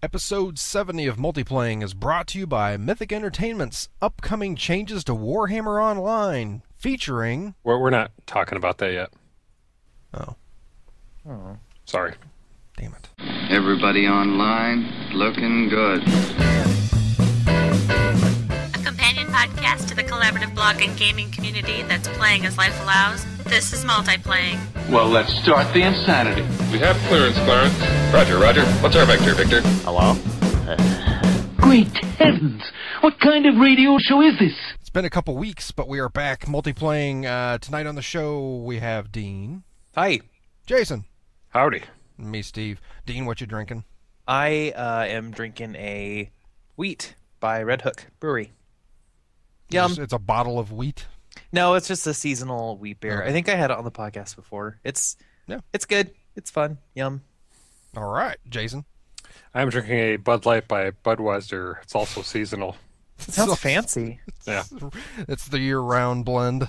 Episode 70 of Multiplaying is brought to you by Mythic Entertainment's upcoming changes to Warhammer Online, featuring... We're not talking about that yet. Oh. Oh. Sorry. Damn it. Everybody online, looking good. A companion podcast to the collaborative blog and gaming community that's playing as life allows. This is Multiplaying. Well, let's start the insanity. We have clearance, Clarence. Roger, Roger. What's our vector, Victor? Hello? Great heavens! What kind of radio show is this? It's been a couple weeks, but we are back multiplaying. Tonight on the show, we have Dean. Hi. Jason. Howdy. And me, Steve. Dean, what you drinking? I am drinking a wheat by Red Hook Brewery. Yum. It's a bottle of wheat? No, it's just a seasonal wheat beer. Okay. I think I had it on the podcast before. It's good. It's fun. Yum. All right, Jason. I'm drinking a Bud Light by Budweiser. It's also seasonal. Sounds fancy. Yeah. It's the year-round blend.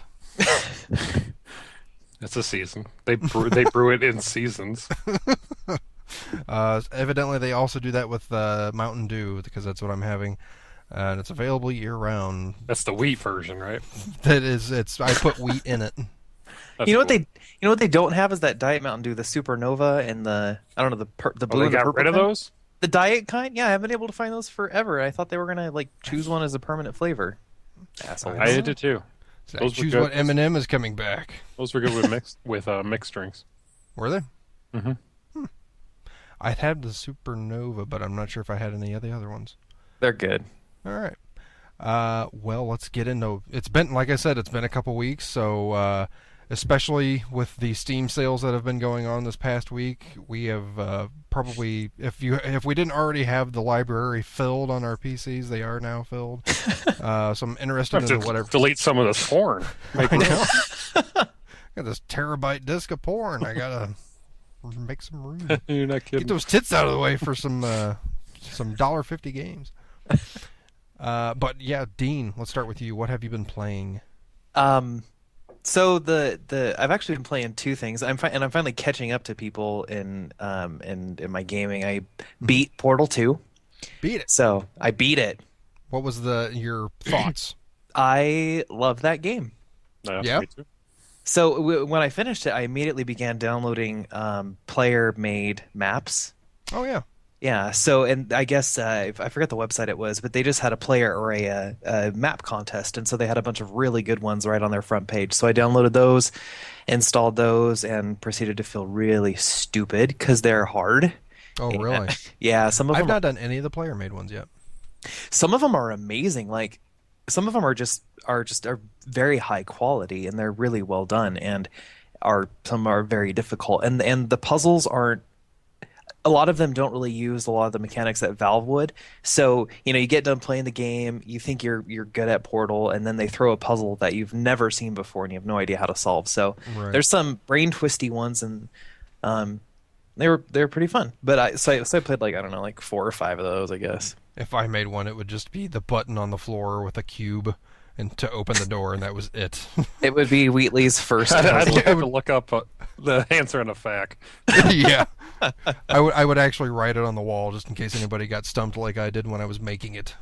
It's a season. They brew it in seasons. Evidently, they also do that with Mountain Dew, because that's what I'm having. And it's available year-round. That's the wheat version, right? That is, I put wheat in it. That's You know cool. what they don't have is that Diet Mountain Dew, the Supernova and the blue They and the got purple rid of kind? those? The diet kind? Yeah, I haven't been able to find those forever. I thought they were gonna choose one as a permanent flavor. Assholes. I did too. So Those were choose good. what M&M is coming back. Those were good with mixed drinks. Were they? Mm-hmm. I'd had the Supernova, but I'm not sure if I had any of the other ones. They're good. All right. Well, let's get into... It's been, like I said, it's been a couple weeks, so especially with the Steam sales that have been going on this past week, we have probably... If we didn't already have the library filled on our PCs, they are now filled. So I'm interested have in to whatever... delete some of this porn. I know. Got this terabyte disc of porn. I gotta make some room. You're not kidding. Get those tits out of the way for some $1.50 games. But yeah, Dean, let's start with you. What have you been playing? So I've actually been playing two things. I'm finally catching up to people in my gaming. I beat Portal 2. Beat it. So I beat it. What was your thoughts? I love that game. Yeah? Me too. So when I finished it, I immediately began downloading player-made maps. Oh yeah. Yeah. So, and I guess I forget the website it was, but they just had a player or a map contest, and so they had a bunch of really good ones right on their front page. So I downloaded those, installed those, and proceeded to feel really stupid because they're hard. Oh really? Yeah. Some of I've them not done any of the player-made ones yet. Some of them are amazing. Like some of them are very high quality and they're really well done, and some are very difficult. And the puzzles aren't. A lot of them don't really use a lot of the mechanics that Valve would. So you get done playing the game, you think you're good at Portal, and then they throw a puzzle that you've never seen before and you have no idea how to solve. So Right. there's some brain twisty ones, and they're pretty fun. But I played like 4 or 5 of those, I guess. If I made one, it would just be the button on the floor with a cube and to open the door, and that was it. It would be Wheatley's first I'd puzzle. have to look up the answer in a fact. Yeah. I would actually write it on the wall just in case anybody got stumped like I did when I was making it.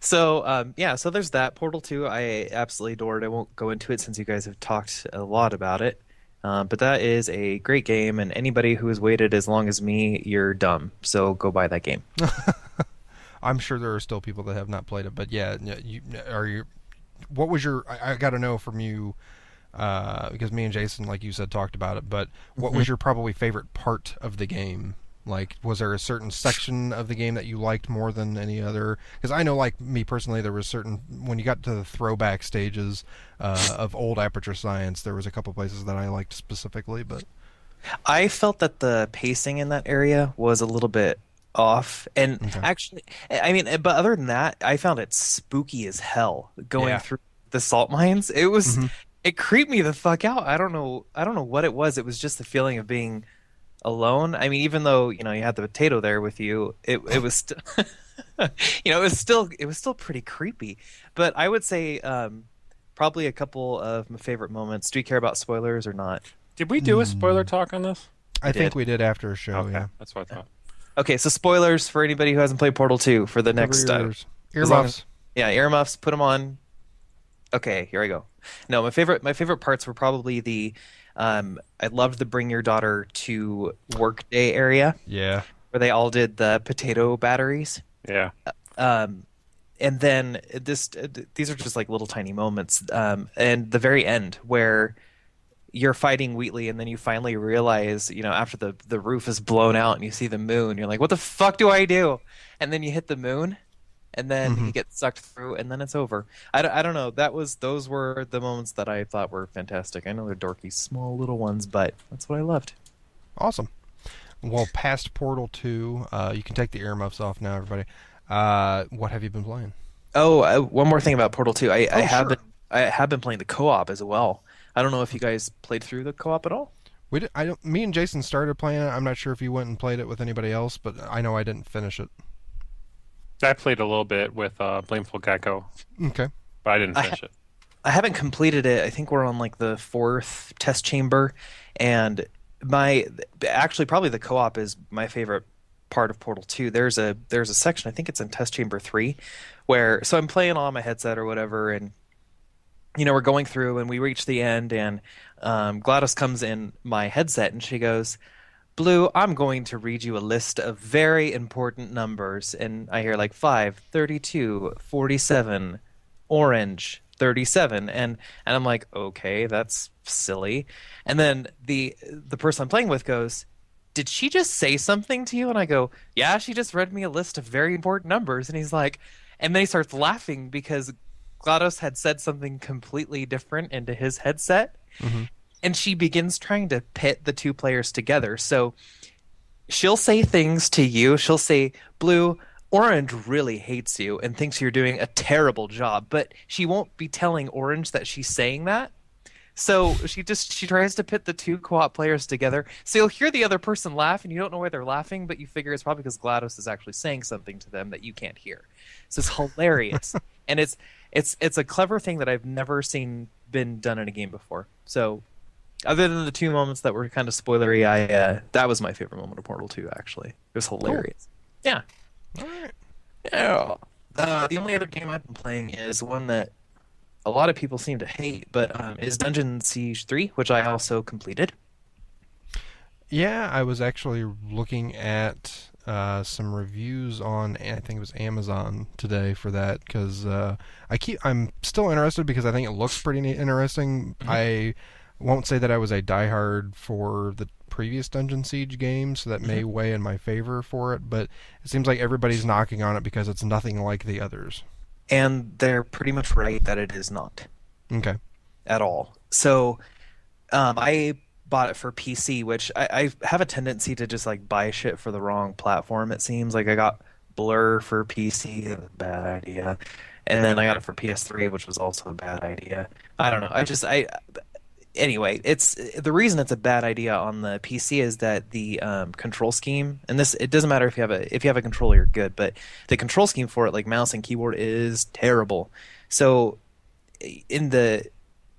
So so there's that. Portal 2 I absolutely adored. I won't go into it since you guys have talked a lot about it. But that is a great game, and anybody who has waited as long as me, you're dumb. So go buy that game. I'm sure there are still people that have not played it, but yeah, what was your... I got to know from you, because me and Jason, like you said, talked about it, but what was your probably favorite part of the game? Like, was there a certain section of the game that you liked more than any other? Because I know, like, me personally, there was certain... When you got to the throwback stages of old Aperture Science, there was a couple places that I liked specifically, but... I felt that the pacing in that area was a little bit off, and Okay. actually, I mean, but other than that, I found it spooky as hell going Yeah. through the salt mines. It was, it creeped me the fuck out. I don't know what it was. It was just the feeling of being alone. I mean, even though you had the potato there with you, it was still, it was still pretty creepy. But I would say probably a couple of my favorite moments. Do you care about spoilers or not? Did we do a spoiler talk on this? I think did. we did after a show, Okay, yeah. that's what I thought. Okay, so spoilers for anybody who hasn't played Portal 2 for the next Cover your as long earmuffs. yeah, earmuffs, put them on. Okay, here I go. No, my favorite parts were probably the I loved the bring your daughter to work day area Yeah. where they all did the potato batteries. Yeah. And then these are just like little tiny moments. And the very end where you're fighting Wheatley and then you finally realize, after the roof is blown out and you see the moon, you're like, what the fuck do I do? And then you hit the moon and then you get sucked through and then it's over. I don't know. Those were the moments that I thought were fantastic. I know they're dorky, small little ones, but that's what I loved. Awesome. Well, past Portal 2, you can take the earmuffs off now, everybody. What have you been playing? Oh, one more thing about Portal 2. I sure. have been playing the co-op as well. I don't know if you guys played through the co-op at all. Me and Jason started playing it. I'm not sure if you went and played it with anybody else, but I know I didn't finish it. I played a little bit with Blameful Gecko, Okay. but I didn't finish it. I haven't completed it. I think we're on like the 4th test chamber, and probably the co-op is my favorite part of Portal 2. There's a section, I think it's in test chamber 3, where I'm playing on my headset or whatever, and we're going through and we reach the end, and GLaDOS comes in my headset and she goes, Blue, I'm going to read you a list of very important numbers. And I hear like 5, 32, 47, orange, 37. And I'm like, okay, that's silly. And then the person I'm playing with goes, did she just say something to you? And I go, yeah, she just read me a list of very important numbers. And he's like, and then he starts laughing because GLaDOS had said something completely different into his headset. And she begins trying to pit the two players together. So she'll say things to you. She'll say, Blue, Orange really hates you and thinks you're doing a terrible job. But she won't be telling Orange that she's saying that. So she tries to pit the two co-op players together. So you'll hear the other person laugh, and you don't know why they're laughing, but you figure it's probably because GLaDOS is actually saying something to them that you can't hear. So it's hilarious. And it's a clever thing that I've never seen been done in a game before. So other than the two moments that were kind of spoilery, that was my favorite moment of Portal 2, actually. It was hilarious. Cool. Yeah. All right. Yeah. The only other game I've been playing is one that a lot of people seem to hate, but is Dungeon Siege 3, which I also completed. Yeah, I was actually looking at some reviews on, I think it was Amazon today for that, because I'm still interested because I think it looks pretty interesting. I won't say that I was a diehard for the previous Dungeon Siege game, so that may weigh in my favor for it, but it seems like everybody's knocking on it because it's nothing like the others. And they're pretty much right that it is not. Okay. At all. So I bought it for PC, which I have a tendency to just like buy shit for the wrong platform, it seems. Like I got Blur for PC, a bad idea. And then I got it for PS3, which was also a bad idea. I don't know. Anyway, it's the reason it's a bad idea on the PC is that the control scheme, and it doesn't matter if you have a controller, you're good, but the control scheme for it, like mouse and keyboard, is terrible. So in the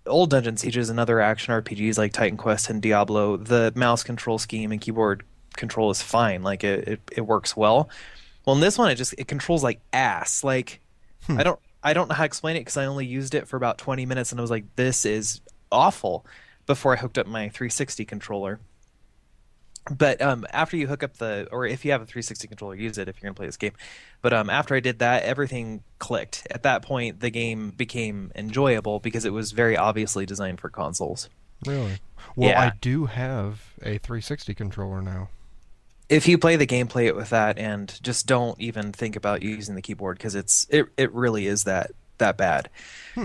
old Dungeon Sieges and other action RPGs like Titan Quest and Diablo, the mouse control scheme and keyboard control is fine. Like it works well. Well, in this one, it controls like ass. Like I don't know how to explain it because I only used it for about 20 minutes and I was like, this is awful before I hooked up my 360 controller. But after you hook up or if you have a 360 controller, use it if you're going to play this game. But after I did that, everything clicked. At that point, the game became enjoyable because it was very obviously designed for consoles. Really? Well, Yeah. I do have a 360 controller now. If you play the game, play it with that, and just don't even think about using the keyboard because it really is that bad.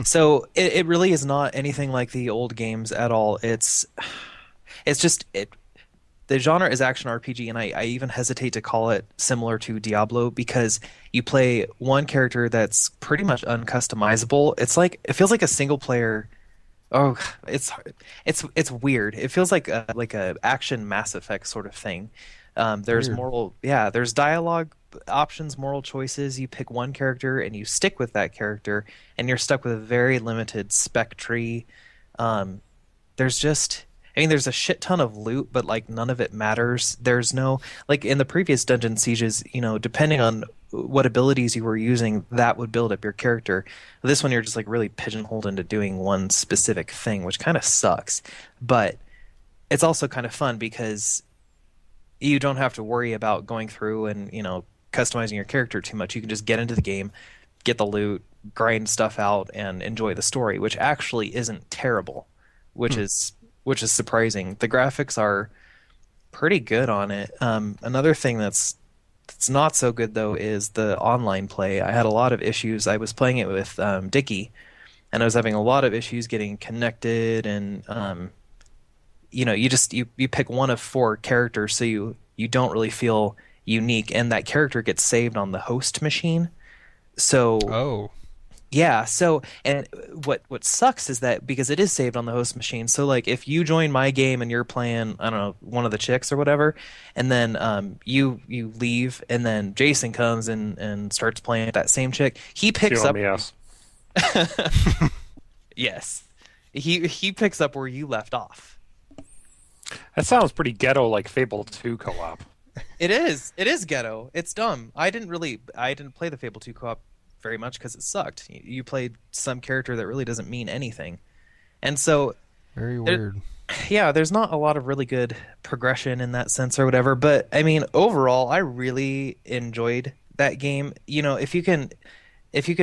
So it really is not anything like the old games at all. It's just the genre is action RPG, and I even hesitate to call it similar to Diablo because you play one character that's pretty much uncustomizable. It feels like a single player. Oh, it's weird. It feels like a action Mass Effect sort of thing. There's Weird. there's dialogue options, moral choices. You pick one character and you stick with that character, and you're stuck with a very limited spec tree. I mean, there's a shit ton of loot, but like none of it matters. There's no, like in the previous Dungeon Sieges, depending on what abilities you were using, that would build up your character. This one, you're just like really pigeonholed into doing one specific thing, which kind of sucks. But it's also kind of fun because you don't have to worry about going through and, customizing your character too much. You can just get into the game, get the loot, grind stuff out, and enjoy the story, which actually isn't terrible, which is surprising. The graphics are pretty good on it. Another thing that's not so good though is the online play. I had a lot of issues. I was playing it with Dickie, and I was having a lot of issues getting connected, and you pick one of 4 characters, so you don't really feel unique, and that character gets saved on the host machine. So yeah, and what sucks is that because it is saved on the host machine, so like if you join my game and you're playing, I don't know, one of the chicks or whatever, and then you leave, and then Jason comes and starts playing that same chick, he picks up. Yes. Yes, he picks up where you left off. That sounds pretty ghetto, like Fable 2 co-op. It is ghetto. It's dumb. I didn't play the Fable 2 co-op very much because it sucked. You played some character that really doesn't mean anything, and so very weird. Yeah, there's not a lot of really good progression in that sense or whatever. But I mean, overall, I really enjoyed that game. If you can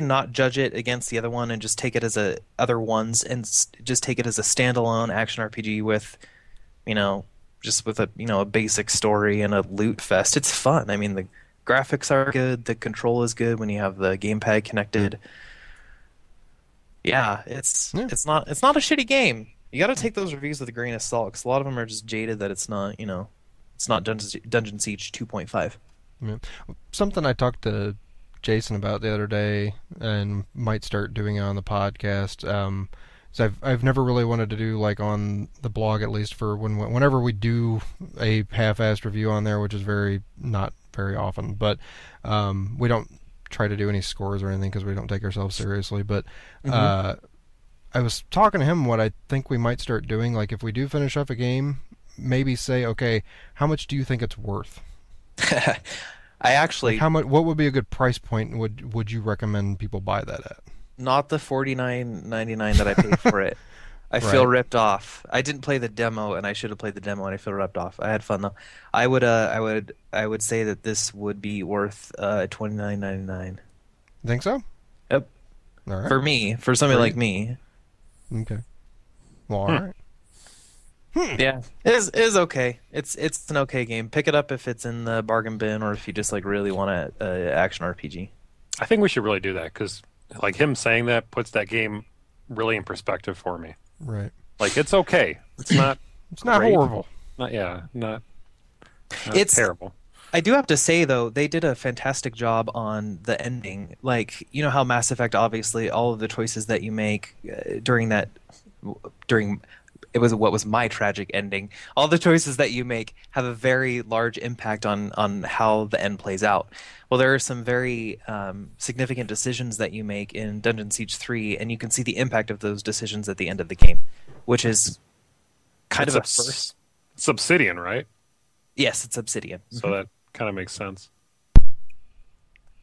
not judge it against the other one and just take it as other ones and just take it as a standalone action RPG with, just with a basic story and a loot fest, it's fun. I mean, the graphics are good, the control is good when you have the gamepad connected. Yeah, it's not a shitty game. You got to take those reviews with a grain of salt, because a lot of them are just jaded that it's not Dungeon Siege 2.5. Yeah. Something I talked to Jason about the other day and might start doing it on the podcast. So I've never really wanted to do, like, on the blog, at least for whenever we do a half-assed review on there, which is not very often, but we don't try to do any scores or anything because we don't take ourselves seriously. But I was talking to him what I think we might start doing, like if we do finish up a game, maybe say, okay, how much do you think it's worth? I actually... Like what would be a good price point would you recommend people buy that at? Not the $49.99 that I paid for it. I feel ripped off. I didn't play the demo, and I should have played the demo, and I feel ripped off. I had fun though. I would say that this would be worth $29.99. Think so? Yep. All right. For me, for somebody like me. Okay. Well, all right. Yeah, it is okay. It's an okay game. Pick it up if it's in the bargain bin, or if you just like really want a action RPG. I think we should really do that, because like him saying that puts that game really in perspective for me. Right. Like, it's okay. It's not. It's not great. horrible. Not it's terrible. I do have to say though, they did a fantastic job on the ending. Like, you know how Mass Effect, obviously, all of the choices that you make during it was what was my tragic ending. All the choices that you make have a very large impact on how the end plays out. Well, there are some very significant decisions that you make in Dungeon Siege 3, and you can see the impact of those decisions at the end of the game, which is kind of a first. It's Obsidian, right? Yes, it's Obsidian. So that kind of makes sense.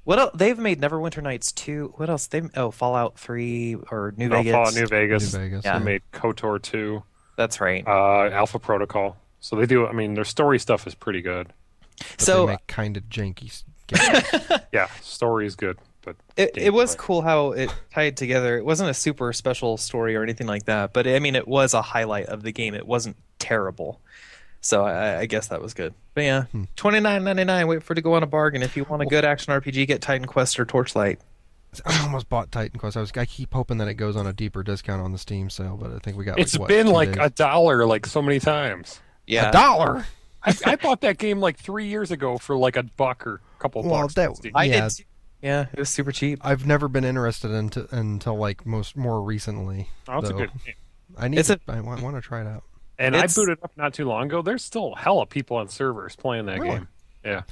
What else? They've made Neverwinter Nights 2. What else? Fallout 3 or New Vegas. Fallout New Vegas. Yeah. They made KOTOR 2. That's right. Alpha Protocol. So they do. I mean, their story stuff is pretty good. But so they make kind of janky games. Yeah, story is good, but it was cool how it tied together. It wasn't a super special story or anything like that, but I mean, it was a highlight of the game. It wasn't terrible. So I guess that was good. But yeah, $29.99. Wait for it to go on a bargain. If you want a good action RPG, get Titan Quest or Torchlight. I almost bought Titan Quest. I keep hoping that it goes on a deeper discount on the Steam sale, but I think we got. It's been like days? $1 like so many times. Yeah, $1. I bought that game like 3 years ago for like $1 or a couple bucks. I did too. Yeah, it was super cheap. I've never been interested until like more recently. Oh, it's a good game. I want to try it out. And I booted it up not too long ago. There's still hella people on servers playing that game. Yeah.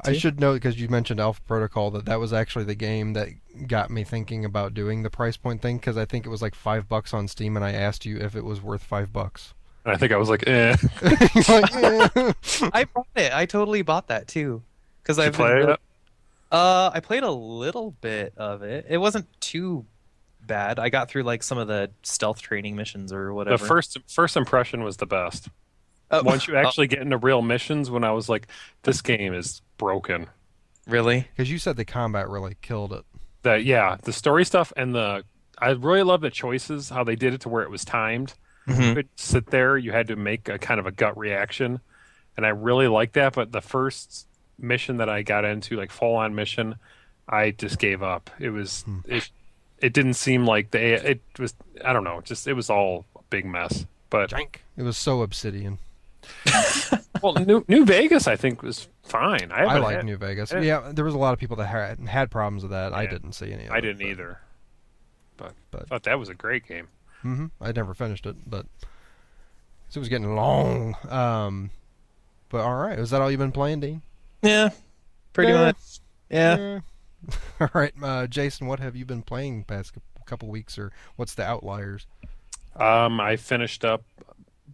I should note, because you mentioned Alpha Protocol, that was actually the game that got me thinking about doing the price point thing, because I think it was like $5 on Steam, and I asked you if it was worth $5. And I think I was like, eh. Like, eh. I bought it. I totally bought that too. Because I played it? I played a little bit of it. It wasn't too bad. I got through like some of the stealth training missions or whatever. The first impression was the best. Once you actually get into real missions, when I was like, this game is broken. Really? Because you said the combat really killed it. The story stuff and I really love the choices, how they did it to where it was timed. You could sit there, you had to make a kind of a gut reaction, and I really liked that. But the first mission that I got into, like full on mission, I just gave up. It was it didn't seem like it was, I don't know, just it was all a big mess. But it was so Obsidian. Well, New Vegas, I think, was fine. I like New Vegas. Yeah, there was a lot of people that had problems with that. Yeah. I didn't see any of it. I didn't either. But I thought that was a great game. I never finished it, but so it was getting long. But all right, is that all you've been playing, Dean? Yeah, pretty much. Yeah. All right, Jason, what have you been playing past couple weeks, or what's the outliers? I finished up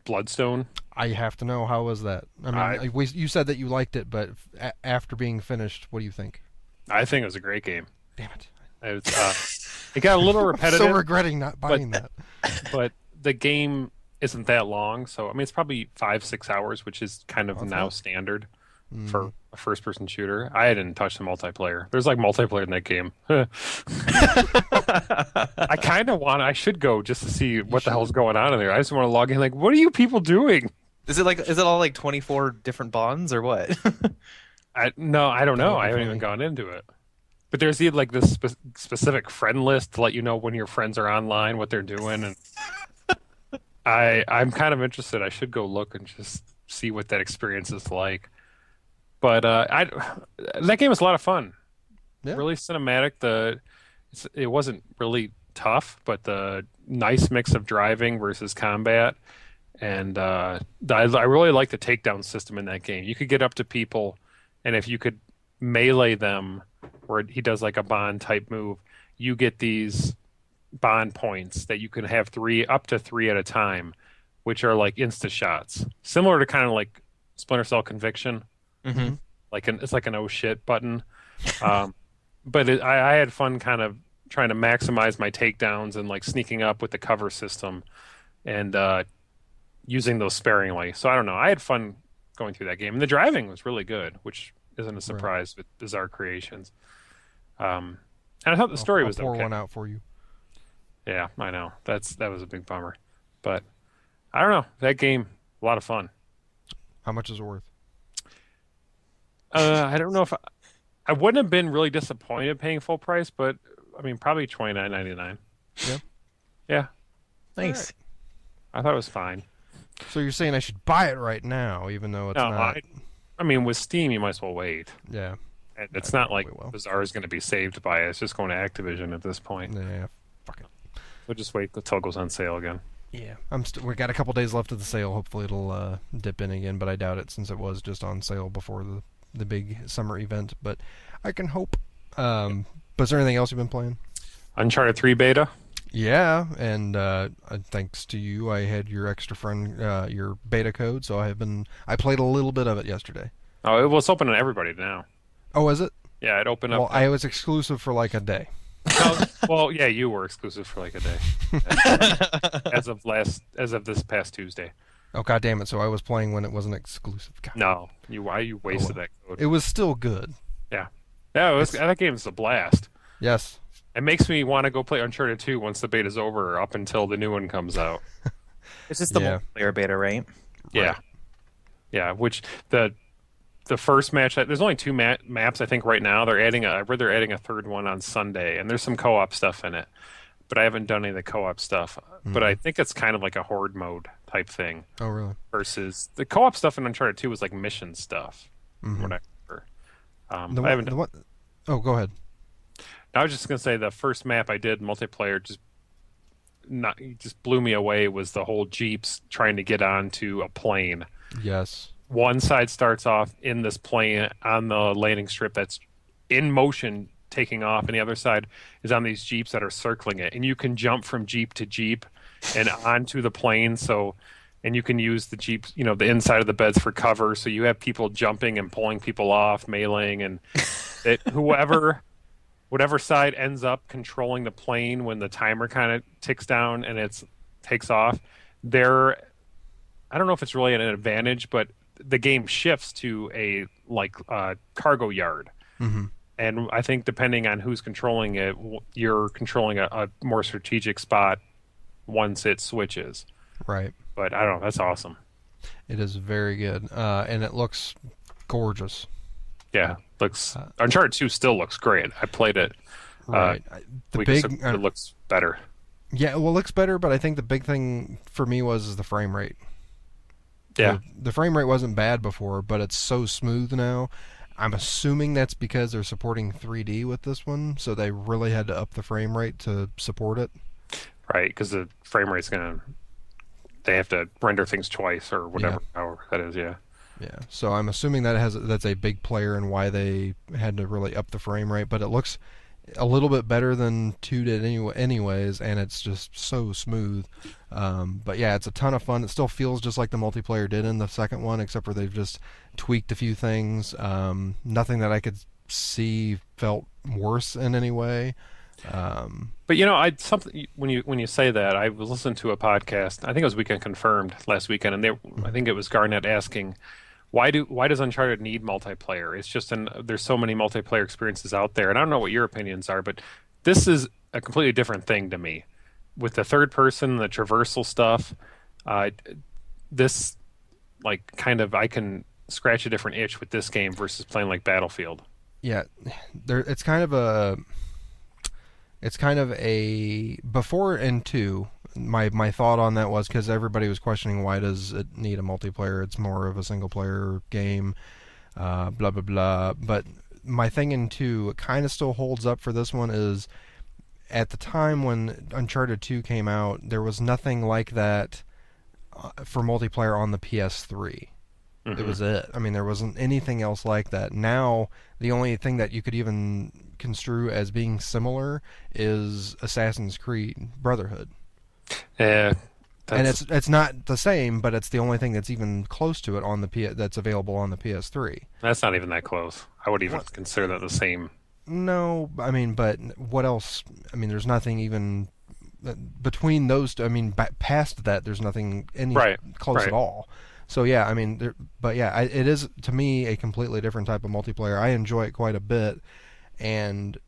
Bloodstone. I have to know, how was that? I mean, you said that you liked it, but after being finished, what do you think? I think it was a great game. Damn it. It got a little repetitive. So regretting not buying that. But the game isn't that long, so I mean it's probably 5-6 hours, which is kind of now standard for a first-person shooter. I didn't touch the multiplayer. There's like multiplayer in that game. I kind of I should go just to see what the hell's going on in there. I just want to log in. Like, what are you people doing? Is it all like 24 different bonds or what? No, I don't know. I haven't even gone into it. But there's this specific friend list to let you know when your friends are online, what they're doing, and I'm kind of interested. I should go look and just see what that experience is like. But that game was a lot of fun. Yeah. Really cinematic. It wasn't really tough, but the nice mix of driving versus combat, and I really like the takedown system in that game. You could get up to people, and if you could melee them, where he does like a bond type move, you get these bond points that you can have up to three at a time, which are like insta shots, similar to kind of like Splinter Cell Conviction. It's like an oh shit button. But I had fun kind of trying to maximize my takedowns and like sneaking up with the cover system and using those sparingly. So I don't know. I had fun going through that game, and the driving was really good, which isn't a surprise with Bizarre Creations. And I thought the story was okay. I'll pour one out for you. Yeah, I know. That was a big bummer. But I don't know. That game, a lot of fun. How much is it worth? I don't know if I wouldn't have been really disappointed paying full price, but I mean probably $29.99. Yeah. Yeah. Nice. Right. I thought it was fine. So you're saying I should buy it right now, even though it's not? I mean, with Steam, you might as well wait. Yeah. And it's not like Bizarre is going to be saved by it. It's just going to Activision at this point. Yeah. Fuck it. We'll just wait until it goes on sale again. Yeah. We got a couple days left of the sale. Hopefully it'll dip in again, but I doubt it since it was just on sale before the big summer event. But I can hope. But is there anything else you've been playing? Uncharted 3 beta. Yeah, and thanks to you, I had your extra friend, your beta code, so I played a little bit of it yesterday. Oh, it's open to everybody now. Oh, is it? Yeah, it opened up. Well, I was exclusive for like a day. Well, yeah, you were exclusive for like a day. as of this past Tuesday. Oh, god damn it! So I was playing when it wasn't exclusive. God. No, you wasted that code. It was still good. Yeah, that game's a blast. Yes. It makes me want to go play Uncharted 2 once the beta's over, up until the new one comes out. It's just the multiplayer beta, right? Yeah. Right. Yeah, which the first match, there's only two maps I think right now. They're adding a third one on Sunday, and there's some co-op stuff in it. But I haven't done any of the co-op stuff. Mm-hmm. But I think it's kind of like a horde mode type thing. Oh, really? Versus the co-op stuff in Uncharted 2 was like mission stuff. Mm-hmm. Whatever. I haven't done. Oh, go ahead. I was just gonna say the first map I did multiplayer just blew me away. Was the whole Jeeps trying to get onto a plane? Yes. one side starts off in this plane on the landing strip that's in motion taking off, and the other side is on these jeeps that are circling it, and you can jump from jeep to jeep and onto the plane. So, and you can use the jeeps, you know, the inside of the beds for cover. So you have people jumping and pulling people off, meleeing, and whatever side ends up controlling the plane when the timer kind of ticks down and it takes off, I don't know if it's really an advantage, but the game shifts to a cargo yard. Mm-hmm. And I think depending on who's controlling it, you're controlling a more strategic spot once it switches. Right. But I don't know. That's awesome. It is very good. And it looks gorgeous. Yeah. Uncharted 2 still looks great. I played it. Right. It looks better. Yeah, well, it looks better, but I think the big thing for me was the frame rate. Yeah. The frame rate wasn't bad before, but it's so smooth now. I'm assuming that's because they're supporting 3D with this one, so they really had to up the frame rate to support it. Right, because the frame rate's they have to render things twice or whatever, however that is, yeah. Yeah, so I'm assuming that's a big player in why they had to really up the frame rate, but it looks a little bit better than 2 did anyways, and it's just so smooth. But yeah, it's a ton of fun. It still feels just like the multiplayer did in the second one, except for they've just tweaked a few things. Nothing that I could see felt worse in any way. But when you say that, I was listening to a podcast. I think it was Weekend Confirmed last weekend, and I think it was Garnett asking, why does Uncharted need multiplayer? It's just there's so many multiplayer experiences out there, and I don't know what your opinions are, but this is a completely different thing to me. With the third person, the traversal stuff, this I can scratch a different itch with this game versus playing like Battlefield. Yeah, it's kind of a before and 2. My thought on that was because everybody was questioning why does it need a multiplayer? It's more of a single player game, blah blah blah. But my thing in 2, it kind of still holds up for this one is at the time when Uncharted 2 came out, there was nothing like that for multiplayer on the PS3. Mm-hmm. It was it. I mean, there wasn't anything else like that. Now, the only thing that you could even construe as being similar is Assassin's Creed Brotherhood. Yeah, and it's not the same, but it's the only thing that's even close to it on the that's available on the PS3. That's not even that close. I would even consider that the same. No, I mean, but what else? I mean, there's nothing even between those two. I mean, past that, there's nothing close at all. So yeah, I mean, it is to me a completely different type of multiplayer. I enjoy it quite a bit, and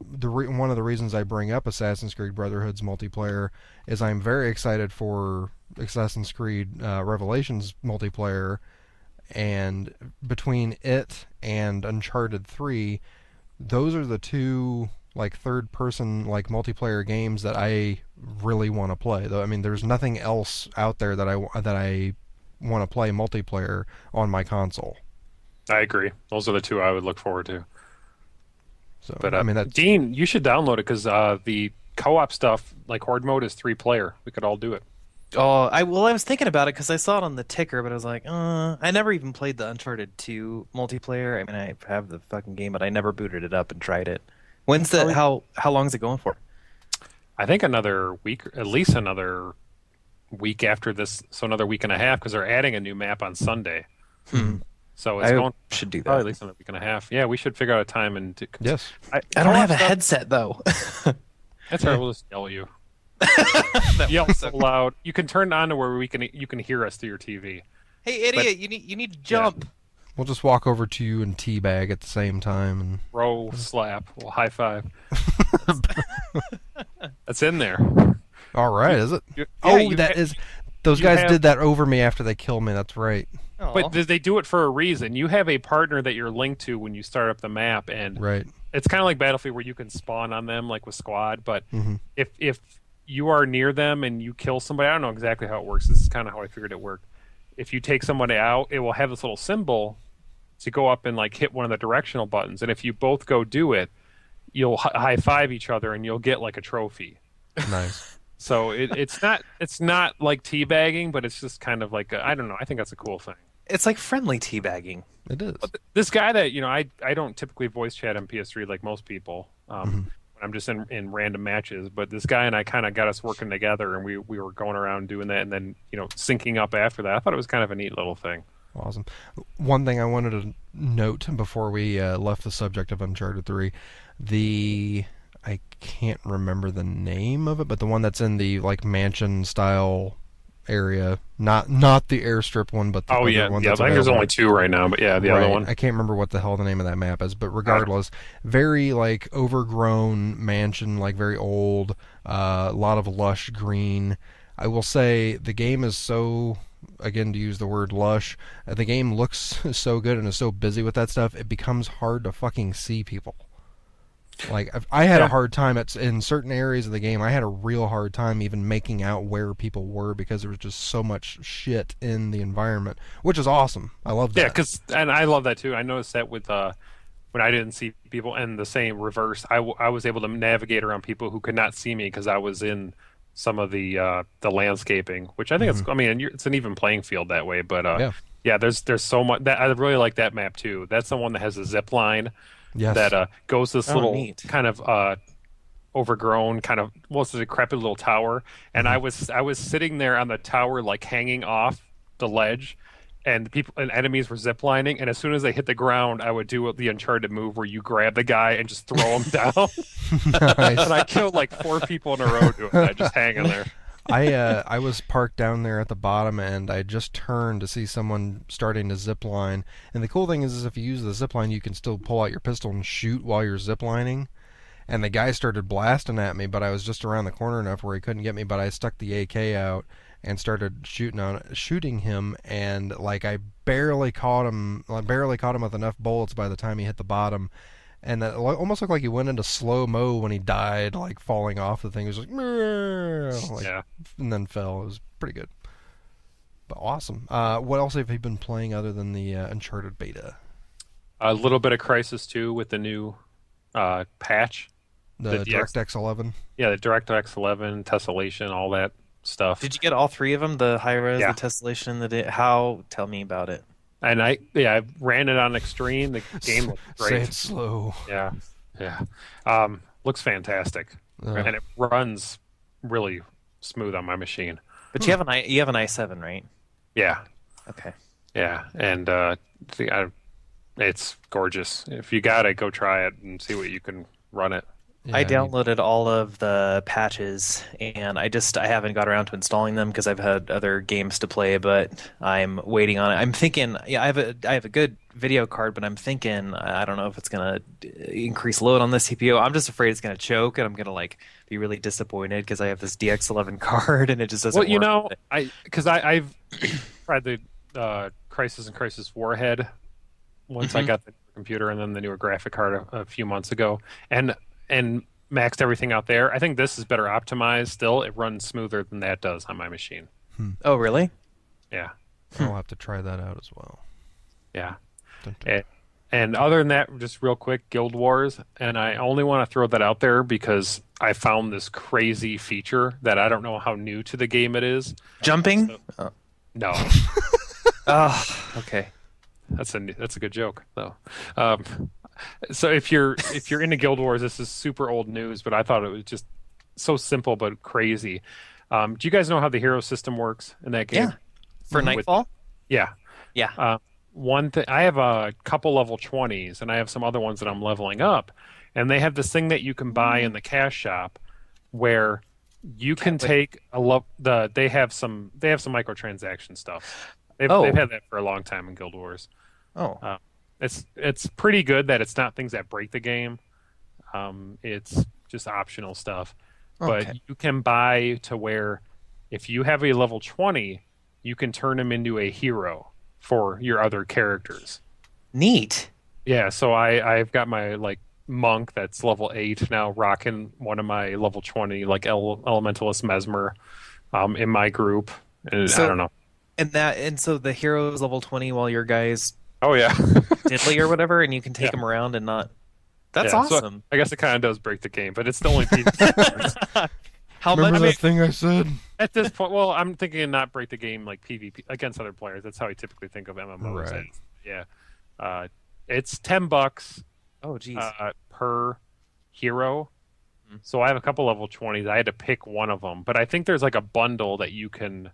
one of the reasons I bring up Assassin's Creed Brotherhood's multiplayer is I'm very excited for Assassin's Creed Revelations multiplayer, and between it and Uncharted 3, those are the two third-person multiplayer games that I really want to play. Though I mean, there's nothing else out there that I want to play multiplayer on my console. I agree. Those are the two I would look forward to. So, but I mean, Dean, you should download it because the co-op stuff, like Horde mode, is 3-player. We could all do it. Oh, I was thinking about it because I saw it on the ticker, but I was like, I never even played the Uncharted 2 multiplayer. I mean, I have the fucking game, but I never booted it up and tried it. When's the how long is it going for? I think another week, at least another week after this, so another week and a half, because they're adding a new map on Sunday. So it's should do that. Probably at least another week and a half. Yeah, we should figure out a time and do. Yes. I don't have a headset though. That's all right. We'll just yell at you. Yell so loud. You can turn it on to where you can hear us through your TV. Hey, idiot! You need to jump. Yeah. We'll just walk over to you and teabag at the same time and roll, slap, well, high five. That's in there. All right, is it? Those guys did that over me after they killed me. That's right. Aww. But they do it for a reason. You have a partner that you're linked to when you start up the map, and it's kind of like Battlefield where you can spawn on them like with squad. But if you are near them and you kill somebody, I don't know exactly how it works. This is kind of how I figured it worked. If you take somebody out, it will have this little symbol to go up and hit one of the directional buttons, and if you both go do it, you'll high five each other and you'll get a trophy. Nice. So it's not like teabagging, but it's just kind of I don't know. I think that's a cool thing. It's like friendly teabagging. It is. This guy that I don't typically voice chat on PS3 like most people. When I'm just in random matches, but this guy and I kind of got us working together, and we were going around doing that, and then syncing up after that. I thought it was kind of a neat little thing. Awesome. One thing I wanted to note before we left the subject of Uncharted 3, I can't remember the name of it, but the one that's in the like mansion style area, not the airstrip one, but the other one. I think there's only 2 right now, but the other one. I can't remember what the hell the name of that map is, but regardless, very like overgrown mansion, like very old, a lot of lush green. I will say the game is so, again, to use the word lush, the game looks so good and is so busy with that stuff, it becomes hard to fucking see people. Like, I had a hard time in certain areas of the game. I had a real hard time even making out where people were because there was just so much shit in the environment, which is awesome. I love that. Yeah, and I love that too. I noticed that with when I didn't see people, and the same reverse. I was able to navigate around people who could not see me because I was in some of the landscaping, which I think it's an even playing field that way. But there's so much that I really like that map too. That's the one that has a zip line. Yes. That goes this little kind of overgrown, kind of it's a decrepit little tower, and I was sitting there on the tower, like hanging off the ledge, and people and enemies were ziplining, and as soon as they hit the ground, I would do the Uncharted move where you grab the guy and just throw him down. Nice. And I killed like 4 people in a row doing that, just hanging there. I was parked down there at the bottom, and I just turned to see someone starting to zip line. And the cool thing is if you use the zip line, you can still pull out your pistol and shoot while you're zip lining. And the guy started blasting at me, but I was just around the corner enough where he couldn't get me. But I stuck the AK out and started shooting him, and like I barely caught him with enough bullets by the time he hit the bottom. And that almost looked like he went into slow-mo when he died, like falling off the thing. He was like, and then fell. It was pretty good. But awesome. What else have you been playing other than the Uncharted beta? A little bit of Crysis 2 with the new patch. The DirectX 11? Yeah, the DirectX 11, Tessellation, all that stuff. Did you get all 3 of them? The high-res, the Tessellation, how? Tell me about it. And I ran it on extreme. The game looked great. Say it slow. Yeah. Looks fantastic, and it runs really smooth on my machine. But you have an i7, right? Yeah. Okay. Yeah, and it's gorgeous. If you got it, go try it and see what you can run it. Yeah, I downloaded all of the patches, and I haven't got around to installing them because I've had other games to play, but I'm waiting on it. I'm thinking, I have a good video card, but I'm thinking I don't know if it's gonna increase load on the CPU. I'm just afraid it's gonna choke, and I'm gonna be really disappointed because I have this DX11 card and it just doesn't work. I've tried the Crysis and Crysis Warhead once I got the computer and then the newer graphic card a few months ago, and maxed everything out there. I think this is better optimized still. It runs smoother than that does on my machine. Oh, really? Yeah. I'll have to try that out as well. Yeah. And other than that, just real quick, Guild Wars. And I only want to throw that out there because I found this crazy feature that I don't know how new to the game it is. Jumping? No. Okay. That's a good joke, though. So if you're into Guild Wars, this is super old news, but I thought it was just so simple but crazy. Do you guys know how the hero system works in that game? Yeah. For Nightfall? Yeah. One thing, I have a couple level 20s, and I have some other ones that I'm leveling up, and they have this thing that you can buy in the cash shop where you can take they have some microtransaction stuff. They've had that for a long time in Guild Wars. It's pretty good that it's not things that break the game. It's just optional stuff. But you can buy to where if you have a level 20, you can turn him into a hero for your other characters. Neat. Yeah, so I've got my monk that's level 8 now rocking one of my level 20 Elementalist Mesmer in my group. And I don't know. And so the hero is level 20 while your guys diddly or whatever, and you can take them around and not. That's awesome. So I guess it kind of does break the game, but it's the only piece. How Remember much? that thing I said? At this point, well, I'm thinking of not break the game like PvP against other players. That's how I typically think of MMOs. Right. Yeah. It's $10 Oh, geez. per hero. So I have a couple level 20s. I had to pick one of them, but I think there's like a bundle that you can,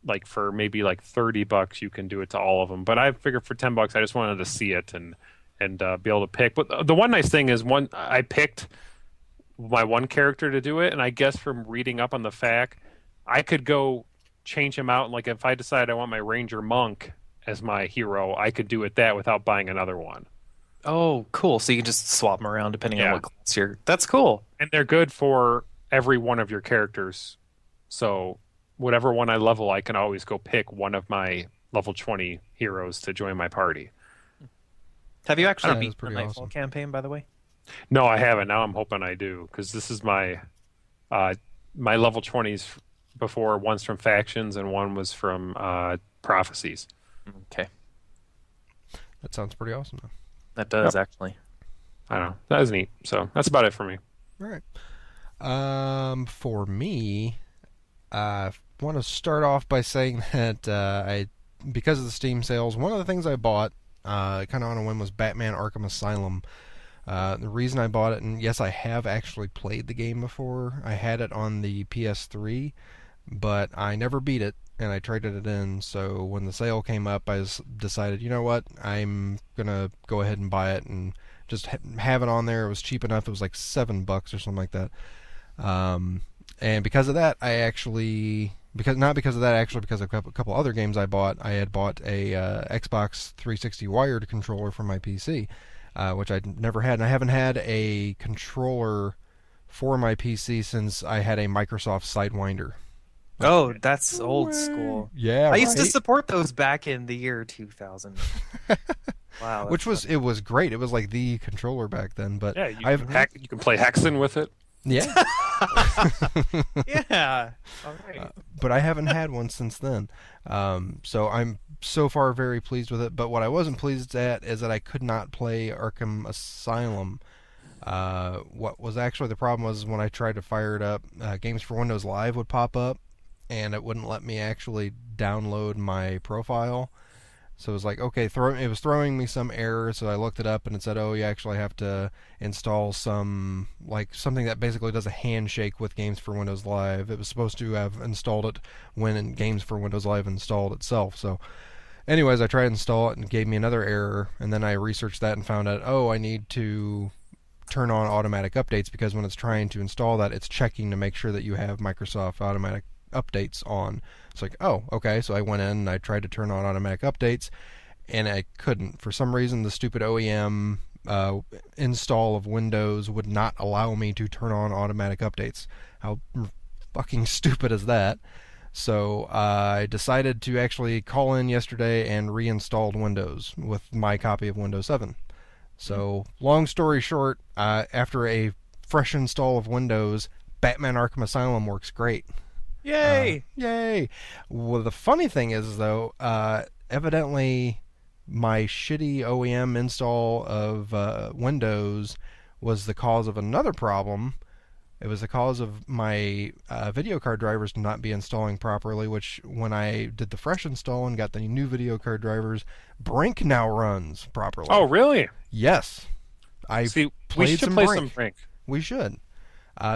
like for maybe like $30, you can do it to all of them. But I figured for $10, I just wanted to see it and be able to pick. But the one nice thing is I picked my one character to do it, and I guess from reading up on the fact, I could go change him out. And like if I decide I want my ranger monk as my hero, I could do it that without buying another one. Oh, cool. So you can just swap them around depending on what class you're... That's cool. And they're good for every one of your characters. So whatever one I level, I can always go pick one of my level 20 heroes to join my party. Have you actually beaten the pretty Nightfall awesome. campaign, by the way? No, I haven't. Now I'm hoping I do, because this is my my level 20s before. One's from factions and one was from prophecies. Okay. That sounds pretty awesome, though. That does, actually. I don't know. That was neat. So that's about it for me. All right. For me, I want to start off by saying that because of the Steam sales, one of the things I bought, kind of on a whim, was Batman Arkham Asylum. The reason I bought it, and yes, I have actually played the game before. I had it on the PS3, but I never beat it, and I traded it in. So when the sale came up, I decided, you know what, I'm gonna go ahead and buy it and just have it on there. It was cheap enough. It was like $7 or something like that. And because of that, because of a couple other games I bought, I had bought a Xbox 360 wired controller for my PC, which I'd never had, and I haven't had a controller for my PC since I had a Microsoft Sidewinder. Oh, that's old school. Yeah, I used to right? support those back in the year 2000. Wow. Which was it was great. It was like the controller back then. But Yeah, you can play Hexen with it. yeah. Yeah. All right. But I haven't had one since then. So I'm so far very pleased with it. But what I wasn't pleased at is that I could not play Arkham Asylum. What was actually the problem was when I tried to fire it up, Games for Windows Live would pop up, and it wouldn't let me actually download my profile. So it was like, okay, it was throwing me some error, so I looked it up, and it said, oh, you actually have to install something that basically does a handshake with Games for Windows Live. It was supposed to have installed it when Games for Windows Live installed itself. So anyways, I tried to install it, and it gave me another error, and then I researched that and found out, oh, I need to turn on automatic updates, because when it's trying to install that, it's checking to make sure that you have Microsoft automatic updates on. It's like, oh, okay. So I went in and I tried to turn on automatic updates, and I couldn't. For some reason, the stupid OEM install of Windows would not allow me to turn on automatic updates. How fucking stupid is that? So I decided to actually call in yesterday and reinstalled Windows with my copy of Windows 7. So, long story short, after a fresh install of Windows, Batman Arkham Asylum works great. Yay! Yay! Well, the funny thing is, though, evidently my shitty OEM install of Windows was the cause of another problem. It was the cause of my video card drivers not be installing properly, which when I did the fresh install and got the new video card drivers, Brink now runs properly. Oh, really? Yes. We should played some play Brink. some Brink. We should.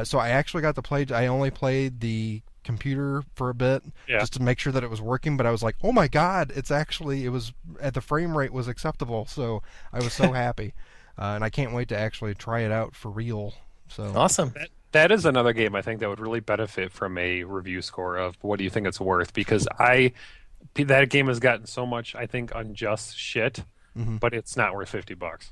So I actually got to play. I only played the computer for a bit, just to make sure that it was working. But I was like, oh my god, it was at the frame rate was acceptable. So I was so happy, and I can't wait to actually try it out for real. So Awesome. That is another game I think that would really benefit from a review score of what do you think it's worth, because that game has gotten so much, I think, unjust shit, but it's not worth $50.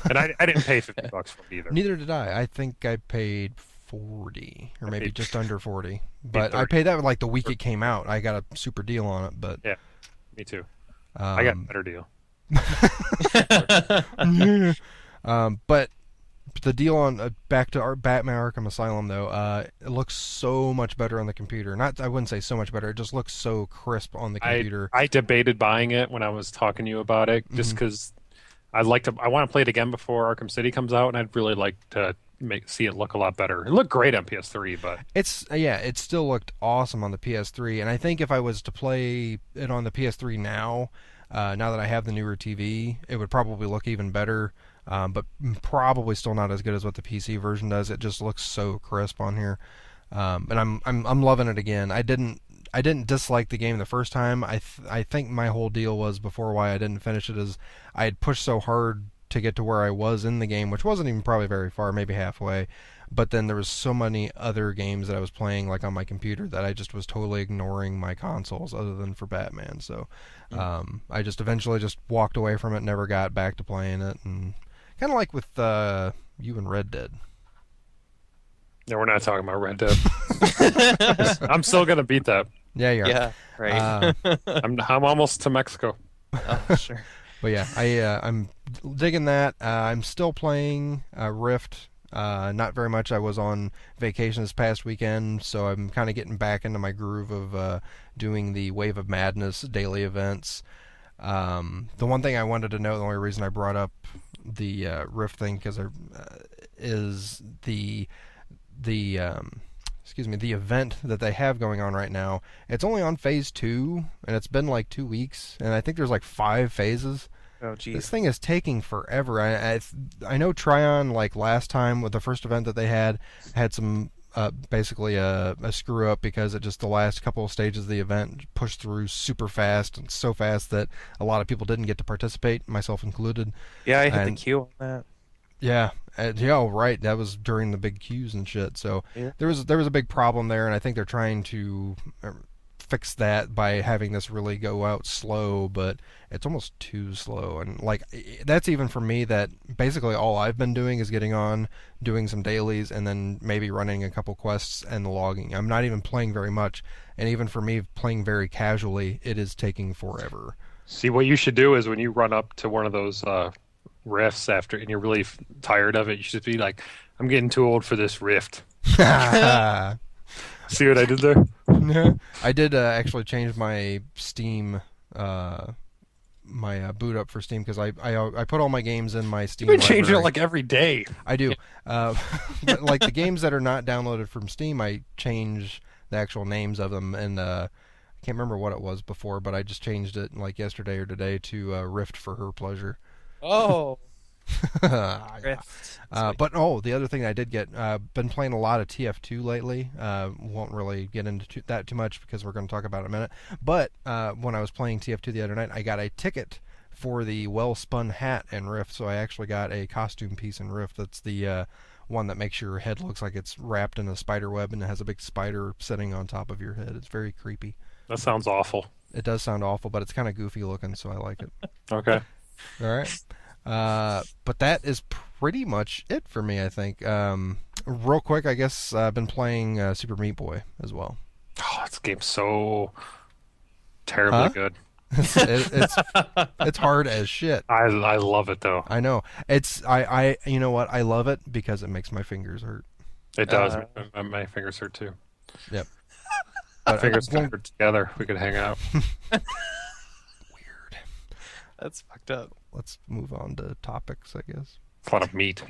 And I didn't pay $50 for it either. Neither did I. I think I paid 40 or maybe just under 40. But I paid that like the week it came out. I got a super deal on it, but yeah, me too. I got a better deal. But the deal on back to Batman Arkham Asylum, though, it looks so much better on the computer. I wouldn't say so much better. It just looks so crisp on the computer. I debated buying it when I was talking to you about it, just because I want to play it again before Arkham City comes out, and I'd really like to see it look a lot better. It looked great on PS3, but it still looked awesome on the PS3. And I think if I was to play it on the PS3 now that I have the newer TV, it would probably look even better. But probably still not as good as what the PC version does. It just looks so crisp on here, and I'm loving it again. I didn't dislike the game the first time. I think my whole deal was before why I didn't finish it is I had pushed so hard to get to where I was in the game, which wasn't even probably very far, maybe halfway. But then there was so many other games that I was playing like on my computer that I just was totally ignoring my consoles other than for Batman. So I just eventually just walked away from it, never got back to playing it, and kind of like with you and Red Dead. No, we're not talking about Red Dead. I'm still gonna beat that. Yeah, you are. Yeah, right. I'm almost to Mexico. Oh, sure. But yeah, I'm digging that. I'm still playing Rift. Not very much. I was on vacation this past weekend, so I'm kind of getting back into my groove of doing the Wave of Madness daily events. The one thing I wanted to know, the only reason I brought up the Rift thing, because is the event that they have going on right now. It's only on phase 2, and it's been like 2 weeks, and I think there's like 5 phases. Oh, geez. This thing is taking forever. I know Tryon, like last time with the first event that they had some basically a screw up because it just the last couple of stages of the event pushed through super fast, and so fast that a lot of people didn't get to participate, myself included. Yeah, I hit the queue on that. Yeah, right. That was during the big queues and shit. So yeah. there was a big problem there, and I think they're trying to fix that by having this really go out slow, but it's almost too slow. And like that's even for me, that basically all I've been doing is getting on, doing some dailies, and then maybe running a couple quests and the logging. I'm not even playing very much, and even for me playing very casually, it is taking forever. See, what you should do is when you run up to one of those rifts after and you're really tired of it, you should be like, I'm getting too old for this rift. See what I did there? I did actually change my Steam, my boot up for Steam, because I put all my games in my Steam You've been library. changing it like every day. I do. But like the games that are not downloaded from Steam, I change the actual names of them, and I can't remember what it was before, but I just changed it like yesterday or today to Rift for Her Pleasure. Oh. But the other thing I did get, been playing a lot of TF2 lately. Won't really get into that too much because we're going to talk about it in a minute. But when I was playing TF2 the other night, I got a ticket for the well-spun hat in Rift, so I actually got a costume piece in Rift. That's the one that makes your head looks like it's wrapped in a spider web, and it has a big spider sitting on top of your head. It's very creepy. That sounds awful. It does sound awful, but it's kind of goofy looking, so I like it. Okay. All right. But that is pretty much it for me, I think. Real quick, I guess I've been playing Super Meat Boy as well. Oh, this game's so terribly good. It's hard as shit. I love it though. I know. I you know what? I love it because it makes my fingers hurt. It does. My fingers hurt too. Yep. But fingers hurt together. We could hang out. Weird. That's fucked up. Let's move on to topics, I guess. A lot of meat.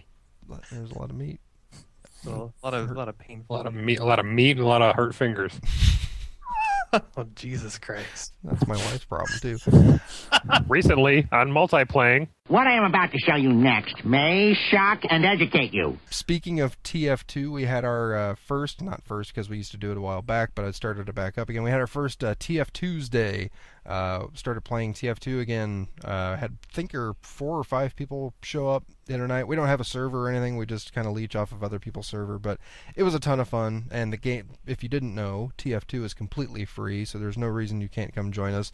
There's a lot of meat. So, a lot of painful. A lot of meat, and a lot of hurt fingers. Oh, Jesus Christ. That's my wife's problem, too. Recently, on Multiplaying. What I am about to show you next may shock and educate you. Speaking of TF2, we had our not first because we used to do it a while back, but I started to back up again. We had our first TF Tuesday. Started playing TF2 again. Had, I think, 4 or 5 people show up the other night. We don't have a server or anything. We just kind of leech off of other people's server, but it was a ton of fun. And the game, if you didn't know, TF2 is completely free, so there's no reason you can't come join us.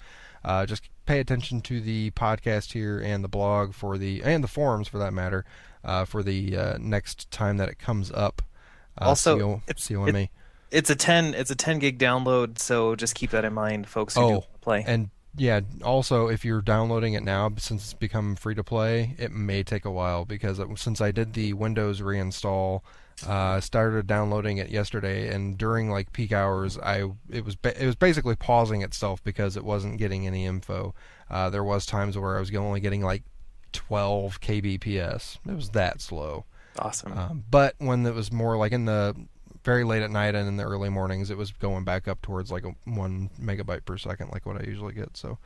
Just pay attention to the podcast here and the blog and the forums for that matter, for the next time that it comes up. Also, COME. It's a 10 gig download, so just keep that in mind, folks who do play. And yeah, also if you're downloading it now, since it's become free to play, it may take a while because since I did the Windows reinstall, started downloading it yesterday, and during like peak hours, it was basically pausing itself because it wasn't getting any info. There was times where I was only getting like 12 kbps. It was that slow. Awesome. But when it was more like in the very late at night and in the early mornings, it was going back up towards like 1 megabyte per second, like what I usually get. So,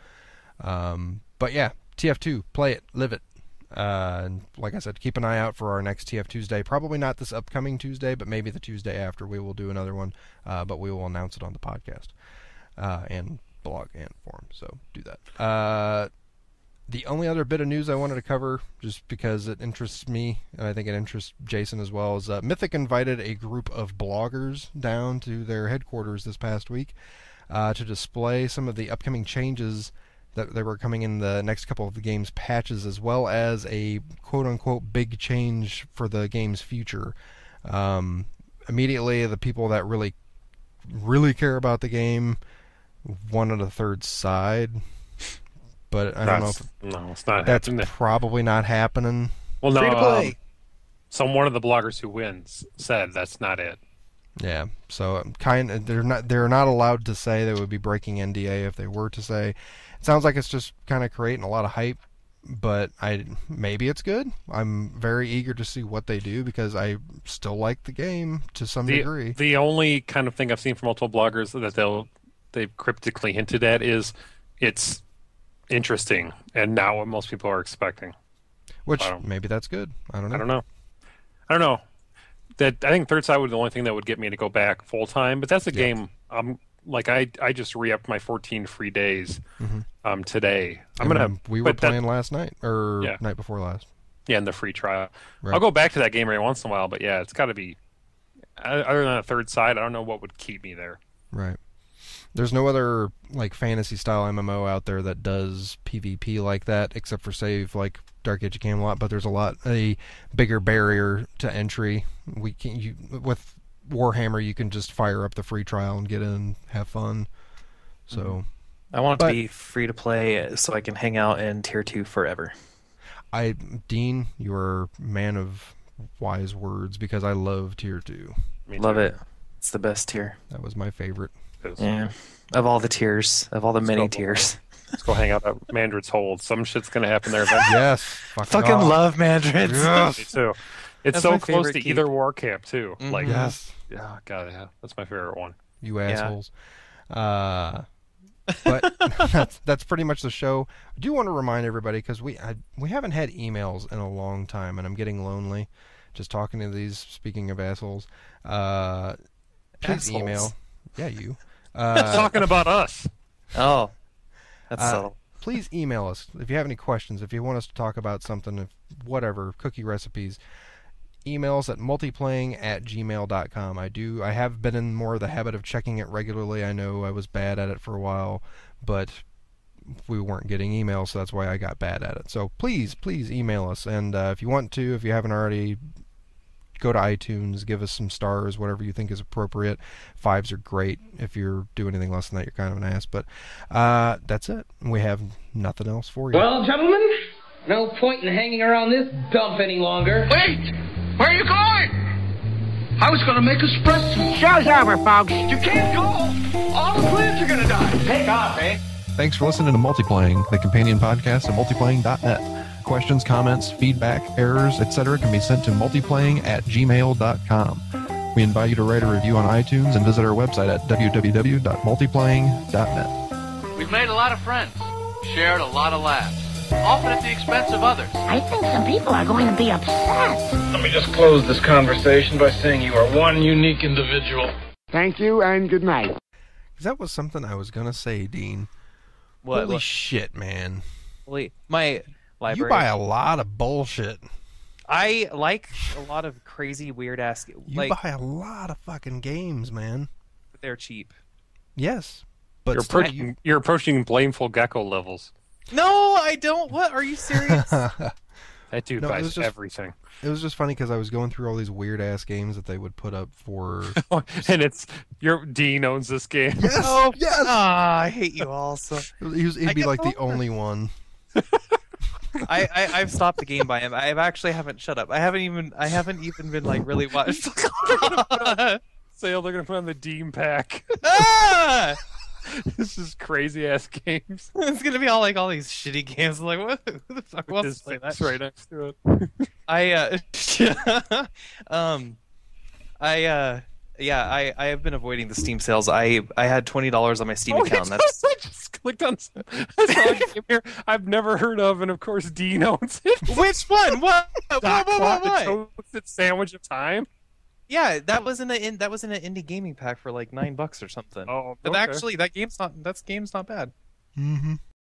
but yeah, TF2, play it, live it. And like I said, keep an eye out for our next TF Tuesday. Probably not this upcoming Tuesday, but maybe the Tuesday after we will do another one. But we will announce it on the podcast and blog and forum. So do that. The only other bit of news I wanted to cover, just because it interests me, and I think it interests Jason as well, is Mythic invited a group of bloggers down to their headquarters this past week to display some of the upcoming changes that were coming in the next couple of the game's patches, as well as a quote-unquote big change for the game's future. Immediately, the people that really, really care about the game wanted a third side. But I don't know if it's not that's happening. probably not happening. Well, no, Free to play. one of the bloggers who wins said that's not it. Yeah, so they're not allowed to say. They would be breaking NDA if they were to say. It sounds like it's just kind of creating a lot of hype, but maybe it's good. I'm very eager to see what they do because I still like the game to some degree. The only kind of thing I've seen from multiple bloggers that they've cryptically hinted at is it's interesting and not what most people are expecting. Which maybe that's good. I don't know. I think Third Side was the only thing that would get me to go back full time, but that's a game. I just re-upped my 14 free days today. We were playing last night or night before last. Yeah, in the free trial. Right. I'll go back to that game every once in a while, but yeah, it's got to be. Other than a Third Side, I don't know what would keep me there. Right. There's no other like fantasy style MMO out there that does PvP like that, except for like Dark Age of Camelot. But there's a bigger barrier to entry. With Warhammer, you can just fire up the free trial and get in and have fun. So I want it to be free to play so I can hang out in Tier 2 forever. Dean, you're a man of wise words because I love Tier 2. Love it. It's the best tier. That was my favorite. Yeah. Of all the tiers, of all the many tiers. Let's go hang out at Mandrit's Hold. Some shit's gonna happen there eventually. Yes. Fucking love Mandrit's. Yes. Me too. It's That's so my close to favorite either war camp too. Mhm. Like Yes. yeah, God, yeah, that's my favorite one. You assholes. But that's pretty much the show. I do want to remind everybody because we haven't had emails in a long time, and I'm getting lonely just talking to these. Speaking of assholes, please email. Yeah, you. Talking about us. Oh, that's subtle. Please email us if you have any questions. If you want us to talk about something, whatever, cookie recipes. Email us at multiplaying@gmail.com. I have been in more of the habit of checking it regularly. I know I was bad at it for a while, but we weren't getting emails, so that's why I got bad at it. So please email us. And if you want to, if you haven't already, go to iTunes, give us some stars, whatever you think is appropriate. 5s are great. If you do anything less than that, you're kind of an ass. But that's it. We have nothing else for you. Well, gentlemen, no point in hanging around this dump any longer. Wait! Where are you going? I was going to make espresso. Show's over, folks. You can't go! All the plants are going to die. Take off, eh? Thanks for listening to Multiplaying, the companion podcast at multiplaying.net. Questions, comments, feedback, errors, etc. can be sent to multiplaying@gmail.com. We invite you to write a review on iTunes and visit our website at www.multiplaying.net. We've made a lot of friends, shared a lot of laughs, often at the expense of others. I think some people are going to be upset. Let me just close this conversation by saying you are one unique individual. Thank you and good night. That was something I was going to say, Dean. Holy shit, man. My library. You buy a lot of bullshit. I like a lot of crazy, weird-ass... You buy a lot of fucking games, man. But they're cheap. Yes. But you're approaching Blameful Gecko levels. No, I don't. What? Are you serious? That dude buys everything. It was just funny because I was going through all these weird-ass games that they would put up for... And your Dean owns this game. Yes! Oh, yes! I hate you all so... He'd be like the only one. I've stopped the game by him. I actually haven't. Shut up. I haven't even been like really watched. Sale, they're gonna put on the Dean pack. This is crazy ass games. It's gonna be all these shitty games. Like, what? Who the fuck wants to play that? Right next to it. I have been avoiding the Steam sales. I had $20 on my Steam account. I just clicked on. I saw a game here I've never heard of, and of course Dean owns it. Which one? What? The toasted sandwich of time. Yeah, that was in an indie gaming pack for like $9 or something. Oh, but okay. actually, that game's not bad. Mm-hmm.